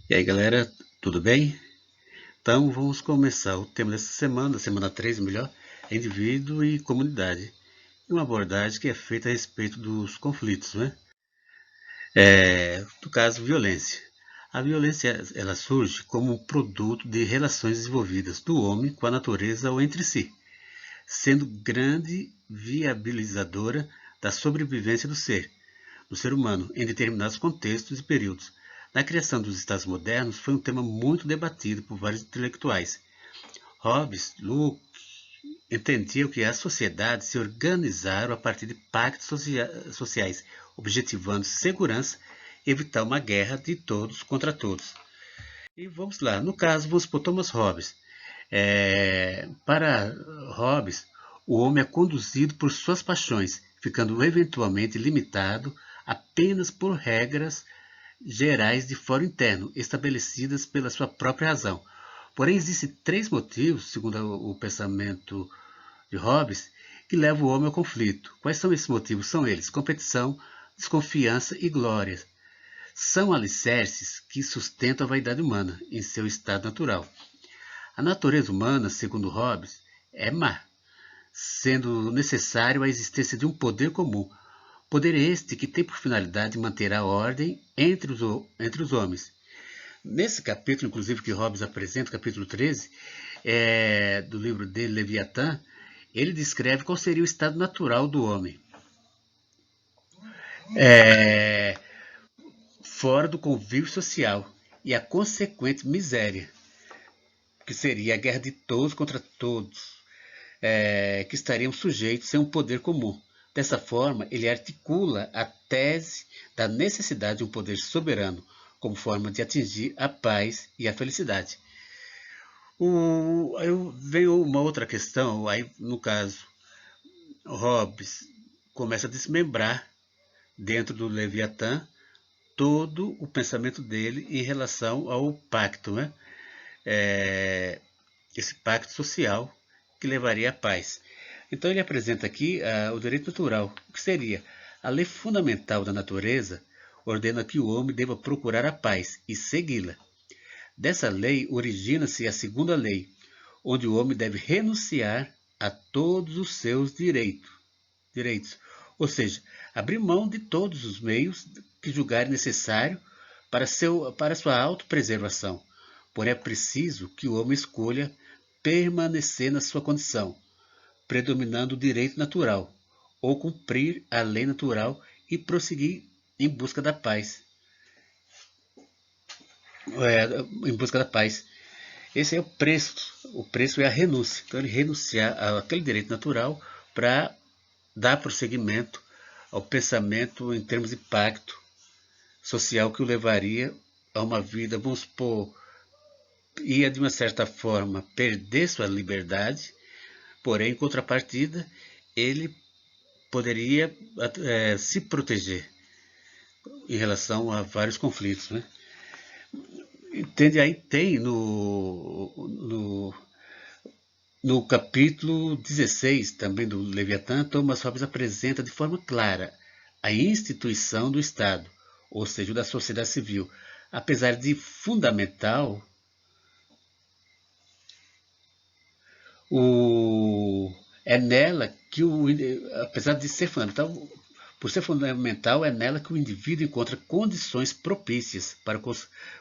E aí, galera, tudo bem? Então, vamos começar o tema dessa semana, semana 3, melhor, é indivíduo e comunidade. E uma abordagem que é feita a respeito dos conflitos, né? No caso, violência. A violência, ela surge como um produto de relações desenvolvidas do homem com a natureza ou entre si, sendo grande viabilizadora da sobrevivência do ser humano, em determinados contextos e períodos. Na criação dos Estados modernos, foi um tema muito debatido por vários intelectuais. Hobbes, Locke entendiam que as sociedades se organizaram a partir de pactos sociais, objetivando segurança e evitar uma guerra de todos contra todos. E vamos lá, no caso, vamos por Thomas Hobbes. Para Hobbes, o homem é conduzido por suas paixões, ficando eventualmente limitado apenas por regras gerais de foro interno, estabelecidas pela sua própria razão. Porém, existem três motivos, segundo o pensamento de Hobbes, que levam o homem ao conflito. Quais são esses motivos? São eles: competição, desconfiança e glória. São alicerces que sustentam a vaidade humana em seu estado natural. A natureza humana, segundo Hobbes, é má, sendo necessário a existência de um poder comum. Poder este que tem por finalidade manter a ordem entre os homens. Nesse capítulo, inclusive, que Hobbes apresenta, capítulo 13, do livro dele, Leviatã, ele descreve qual seria o estado natural do homem. Fora do convívio social e a consequente miséria, que seria a guerra de todos contra todos, que estariam sujeitos a um poder comum. Dessa forma, ele articula a tese da necessidade de um poder soberano como forma de atingir a paz e a felicidade. Aí veio uma outra questão, aí no caso, Hobbes começa a desmembrar dentro do Leviatã todo o pensamento dele em relação ao pacto, né? Esse pacto social que levaria à paz. Então ele apresenta aqui o direito natural, o que seria a lei fundamental da natureza, ordena que o homem deva procurar a paz e segui-la. Dessa lei origina-se a segunda lei, onde o homem deve renunciar a todos os seus direitos, ou seja, abrir mão de todos os meios que julgarem necessário para sua autopreservação. Porém, é preciso que o homem escolha permanecer na sua condição, predominando o direito natural, ou cumprir a lei natural e prosseguir em busca da paz. Em busca da paz. Esse é o preço é a renúncia. Então ele renunciar àquele direito natural para dar prosseguimento ao pensamento em termos de pacto social que o levaria a uma vida, vamos supor, ia de uma certa forma perder sua liberdade, porém, em contrapartida, ele poderia se proteger em relação a vários conflitos, né? Entende? Aí tem no capítulo 16, também do Leviatã, Thomas Hobbes apresenta de forma clara a instituição do Estado, ou seja, da sociedade civil. Apesar de fundamental, é nela que apesar de ser fundamental, por ser fundamental, é nela que o indivíduo encontra condições propícias para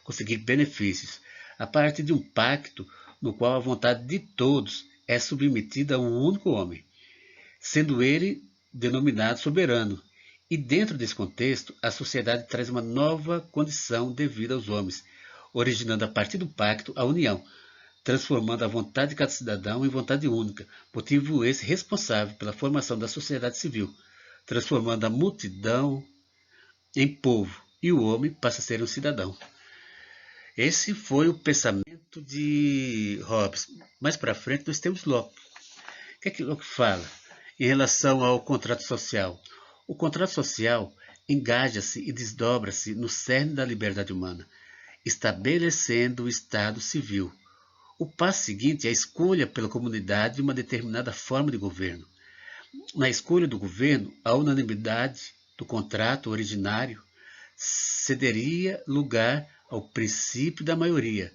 conseguir benefícios, a partir de um pacto no qual a vontade de todos é submetida a um único homem, sendo ele denominado soberano. E dentro desse contexto, a sociedade traz uma nova condição devida aos homens, originando a partir do pacto a união, transformando a vontade de cada cidadão em vontade única, motivo esse responsável pela formação da sociedade civil, transformando a multidão em povo e o homem passa a ser um cidadão. Esse foi o pensamento de Hobbes. Mais para frente nós temos Locke. O que é que Locke fala em relação ao contrato social? O contrato social engaja-se e desdobra-se no cerne da liberdade humana, estabelecendo o Estado civil. O passo seguinte é a escolha pela comunidade de uma determinada forma de governo. Na escolha do governo, a unanimidade do contrato originário cederia lugar ao princípio da maioria,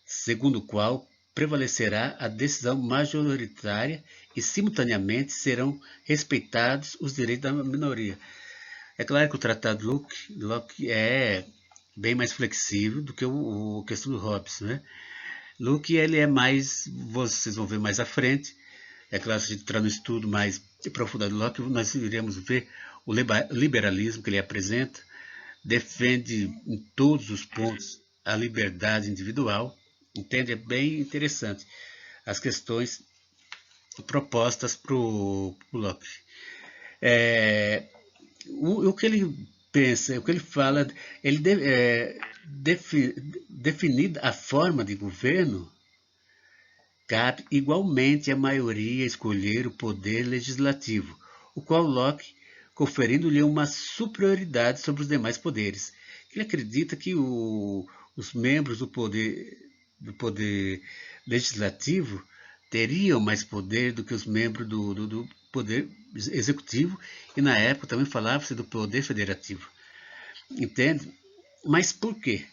segundo o qual prevalecerá a decisão majoritária e, simultaneamente, serão respeitados os direitos da minoria. É claro que o Tratado Locke é bem mais flexível do que o questão do Hobbes, né? Locke, ele é mais, vocês vão ver mais à frente, é claro, se a gente entrar no estudo mais aprofundado do Locke, nós iremos ver o liberalismo que ele apresenta, defende em todos os pontos a liberdade individual, entende? É bem interessante as questões propostas para o Locke. O que ele pensa, o que ele fala, ele definir a forma de governo, cabe igualmente à maioria escolher o poder legislativo, o qual Locke conferindo-lhe uma superioridade sobre os demais poderes. Ele acredita que os membros do poder legislativo teriam mais poder do que os membros do poder executivo, e na época também falava-se do poder federativo. Entende? Mas por quê?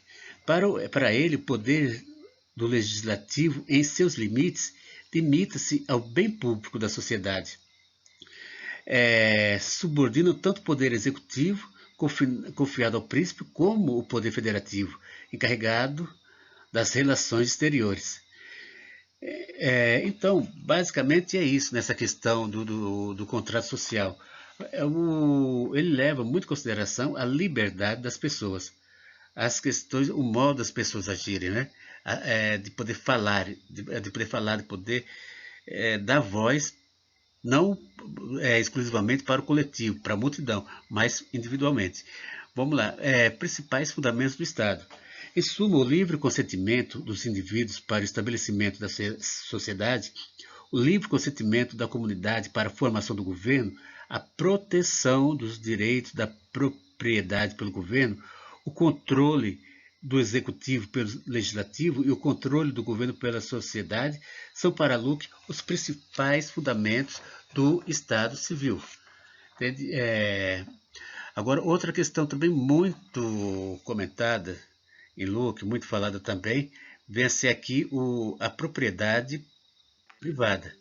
Para ele, o poder do legislativo, em seus limites, limita-se ao bem público da sociedade. Subordina tanto o poder executivo, confiado ao príncipe, como o poder federativo, encarregado das relações exteriores. Então, basicamente é isso nessa questão do contrato social. Ele leva muito em consideração a liberdade das pessoas, as questões, o modo das pessoas agirem, né? De poder falar, de poder dar voz, não exclusivamente para o coletivo, para a multidão, mas individualmente. Vamos lá, principais fundamentos do Estado. Em suma, o livre consentimento dos indivíduos para o estabelecimento da sociedade, o livre consentimento da comunidade para a formação do governo, a proteção dos direitos da propriedade pelo governo, o controle do executivo pelo legislativo e o controle do governo pela sociedade são para Locke os principais fundamentos do Estado Civil. Agora, outra questão também muito comentada em Locke, muito falada também, vem a ser aqui a propriedade privada.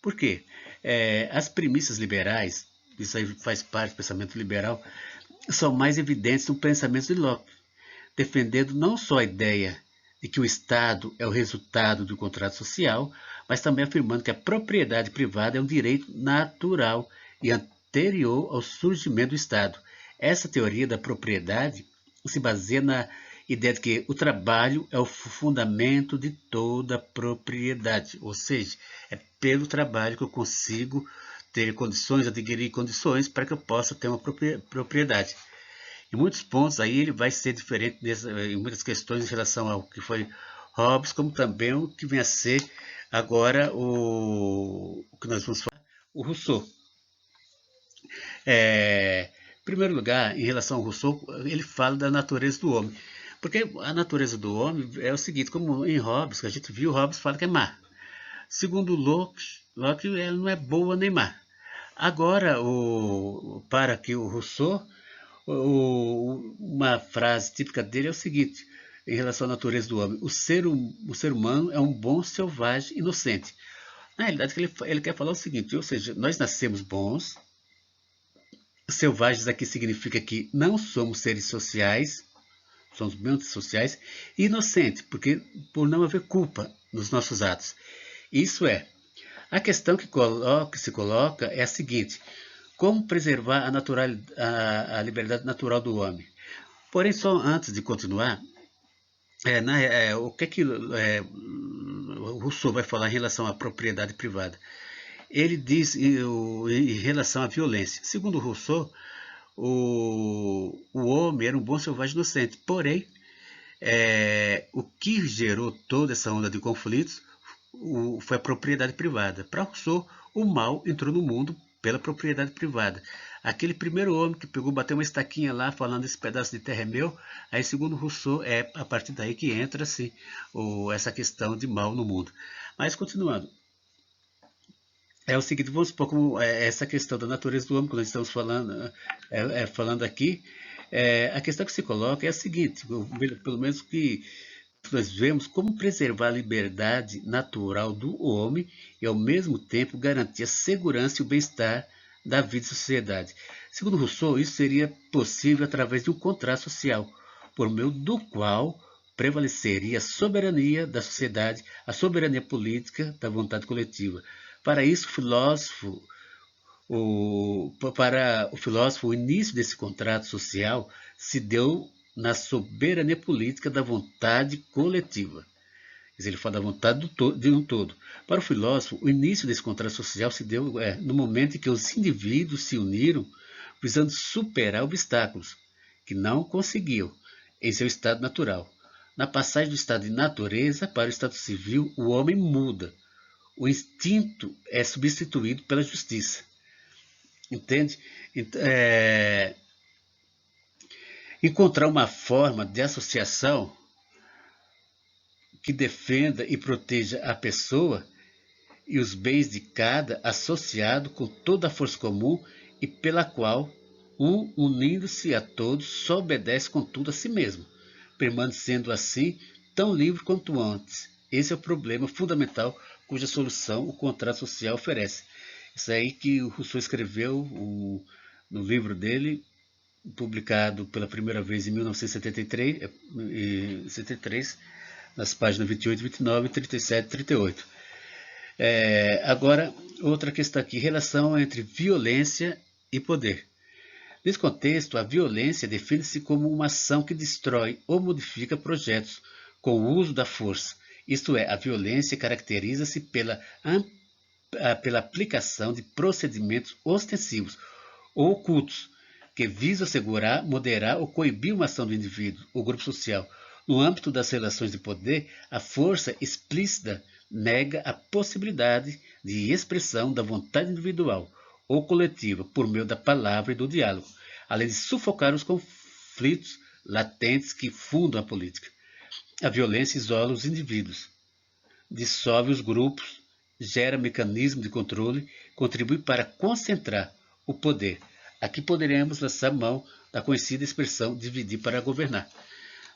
Por quê? As premissas liberais, isso aí faz parte do pensamento liberal, são mais evidentes no pensamento de Locke, defendendo não só a ideia de que o Estado é o resultado do contrato social, mas também afirmando que a propriedade privada é um direito natural e anterior ao surgimento do Estado. Essa teoria da propriedade se baseia na ideia de que o trabalho é o fundamento de toda propriedade, ou seja, é pelo trabalho que eu consigo ter condições, adquirir condições para que eu possa ter uma propriedade. Em muitos pontos aí ele vai ser diferente em muitas questões em relação ao que foi Hobbes, como também o que vem a ser agora o que nós vamos falar, o Rousseau. Em primeiro lugar, em relação ao Rousseau, ele fala da natureza do homem. Porque a natureza do homem é o seguinte, como em Hobbes, que a gente viu, Hobbes fala que é má. Segundo Locke ela não é boa nem má. Agora, para que o Rousseau, uma frase típica dele é o seguinte, em relação à natureza do homem: o ser humano é um bom selvagem inocente. Na realidade, ele quer falar o seguinte, ou seja, nós nascemos bons, selvagens aqui significa que não somos seres sociais, somos bem sociais, e inocentes, porque por não haver culpa nos nossos atos. Isso é, a questão que se coloca é a seguinte: como preservar a liberdade natural do homem? Porém, só antes de continuar, o que o Rousseau vai falar em relação à propriedade privada? Ele diz em relação à violência. Segundo Rousseau, o homem era um bom selvagem inocente. Porém, o que gerou toda essa onda de conflitos foi a propriedade privada. Para Rousseau, o mal entrou no mundo pela propriedade privada. Aquele primeiro homem que pegou, bateu uma estaquinha lá, falando esse pedaço de terra é meu, aí segundo Rousseau, é a partir daí que entra assim, essa questão de mal no mundo. Mas continuando, é o seguinte, vamos supor como essa questão da natureza do homem, quando nós estamos falando, falando aqui, A questão que se coloca é a seguinte, pelo menos que nós vemos como preservar a liberdade natural do homem e, ao mesmo tempo, garantir a segurança e o bem-estar da vida e sociedade. Segundo Rousseau, isso seria possível através de um contrato social, por meio do qual prevaleceria a soberania da sociedade, a soberania política da vontade coletiva. Para isso, para o filósofo, o início desse contrato social se deu na soberania política da vontade coletiva. Ele fala da vontade de um todo. Para o filósofo, o início desse contrato social se deu no momento em que os indivíduos se uniram visando superar obstáculos que não conseguiam em seu estado natural. Na passagem do estado de natureza para o estado civil, o homem muda. O instinto é substituído pela justiça. Entende? Encontrar uma forma de associação que defenda e proteja a pessoa e os bens de cada associado com toda a força comum e pela qual unindo-se a todos, só obedece contudo a si mesmo, permanecendo assim tão livre quanto antes. Esse é o problema fundamental cuja solução o contrato social oferece. Isso aí que o Rousseau escreveu no livro dele, publicado pela primeira vez em 1973, nas páginas 28, 29, 37 e 38. Agora, outra questão aqui, relação entre violência e poder. Nesse contexto, a violência define-se como uma ação que destrói ou modifica projetos com o uso da força. Isto é, a violência caracteriza-se pela aplicação de procedimentos ostensivos ou ocultos, que visam assegurar, moderar ou coibir uma ação do indivíduo ou grupo social. No âmbito das relações de poder, a força explícita nega a possibilidade de expressão da vontade individual ou coletiva por meio da palavra e do diálogo, além de sufocar os conflitos latentes que fundam a política. A violência isola os indivíduos, dissolve os grupos, gera mecanismos de controle, contribui para concentrar o poder. Aqui poderemos lançar mão da conhecida expressão dividir para governar.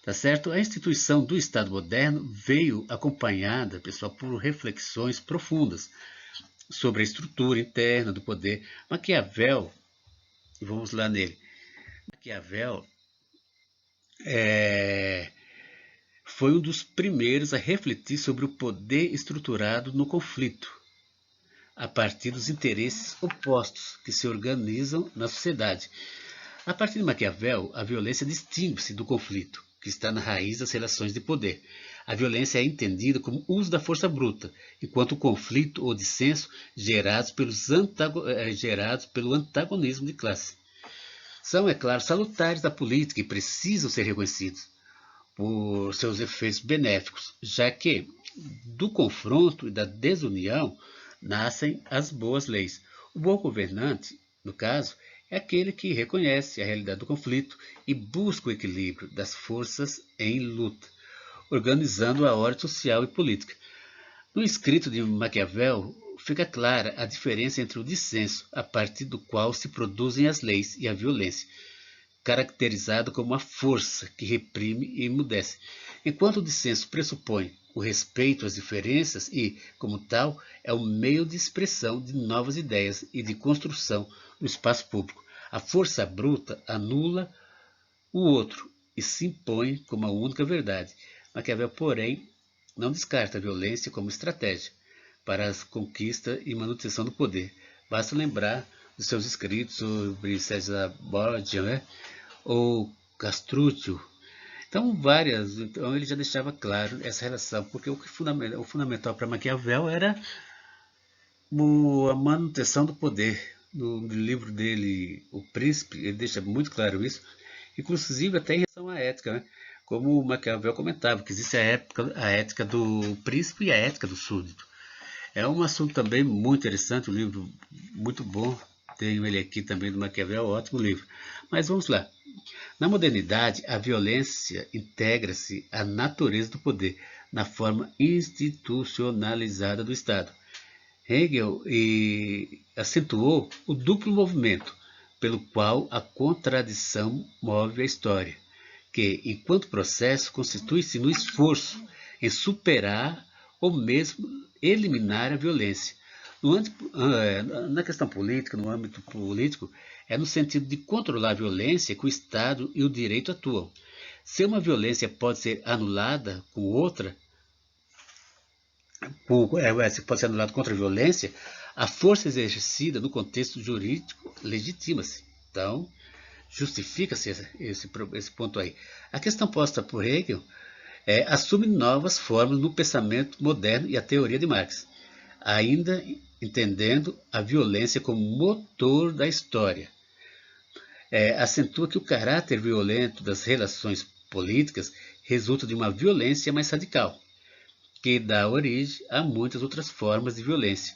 Tá certo? A instituição do Estado moderno veio acompanhada, pessoal, por reflexões profundas sobre a estrutura interna do poder. Maquiavel, vamos lá nele. Maquiavel foi um dos primeiros a refletir sobre o poder estruturado no conflito, a partir dos interesses opostos que se organizam na sociedade. A partir de Maquiavel, a violência distingue-se do conflito, que está na raiz das relações de poder. A violência é entendida como uso da força bruta, enquanto o conflito ou dissenso gerados pelo antagonismo de classe. São, é claro, salutares da política e precisam ser reconhecidos por seus efeitos benéficos, já que do confronto e da desunião nascem as boas leis. O bom governante, no caso, é aquele que reconhece a realidade do conflito e busca o equilíbrio das forças em luta, organizando a ordem social e política. No escrito de Maquiavel, fica clara a diferença entre o dissenso, a partir do qual se produzem as leis, e a violência, caracterizado como a força que reprime e emudece. Enquanto o dissenso pressupõe o respeito às diferenças e, como tal, é um meio de expressão de novas ideias e de construção do espaço público. A força bruta anula o outro e se impõe como a única verdade. Maquiavel, porém, não descarta a violência como estratégia para a conquista e manutenção do poder. Basta lembrar dos seus escritos sobre César Borgia, né? Ou Castruccio. Então, ele já deixava claro essa relação, porque o fundamental para Maquiavel era a manutenção do poder. No livro dele, O Príncipe, ele deixa muito claro isso, inclusive até em relação à ética, né? Como o Maquiavel comentava, que existe a ética do príncipe e a ética do súdito. É um assunto também muito interessante, um livro muito bom, tenho ele aqui também do Maquiavel, ótimo livro. Mas vamos lá. Na modernidade, a violência integra-se à natureza do poder, na forma institucionalizada do Estado. Hegel acentuou o duplo movimento pelo qual a contradição move a história, que, enquanto processo, constitui-se no esforço em superar ou mesmo eliminar a violência. Na questão política, no âmbito político, é no sentido de controlar a violência que o Estado e o direito atuam. Se uma violência pode ser anulada com outra, se pode ser anulada contra a violência, a força exercida no contexto jurídico legitima-se. Então, justifica-se esse ponto aí. A questão posta por Hegel assume novas formas no pensamento moderno e a teoria de Marx, ainda entendendo a violência como motor da história. Acentua que o caráter violento das relações políticas resulta de uma violência mais radical, que dá origem a muitas outras formas de violência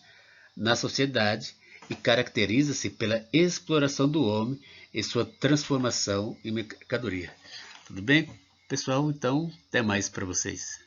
na sociedade e caracteriza-se pela exploração do homem e sua transformação em mercadoria. Tudo bem, pessoal? Então, até mais para vocês.